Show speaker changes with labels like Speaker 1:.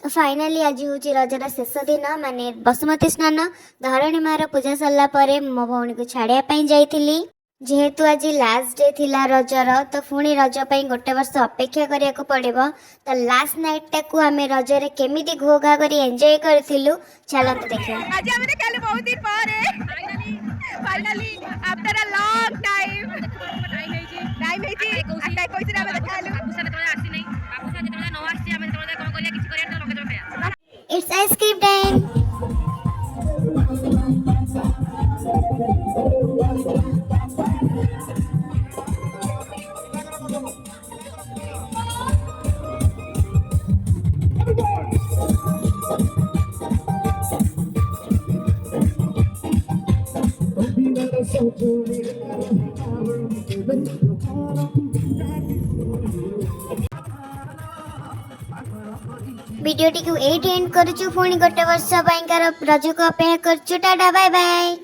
Speaker 1: Finally आज हूँ Roger शेष दिन माने बसुमती स्नान धरणी मार पूजा सरला परे मो भौणी को छाड़िया जाइली जेहेतु आज लास्ट डे थिला रजर तो पुणी रज पे गोटे वर्ष अपेक्षा करिया को पड़िबो। तो लास्ट नाइट टाकू आम रजरे केमिति घो घा करी एंजॉय करथिलु चलत देखिया।
Speaker 2: आज हम काली बहुत दिन पर finally after a long time time हेची आटा कोइसे हम देखालु बाबूसा तोला आसी नै बाबूसा जेतोला न आसी हम तोला कोन करिया किछ करिया तो लगे खाया।
Speaker 1: It's ice cream time. वीडियो टी एट एंड करूँ पुणी गोटे वर्ष रज को अपेक्षा करूँ। Tata bye bye.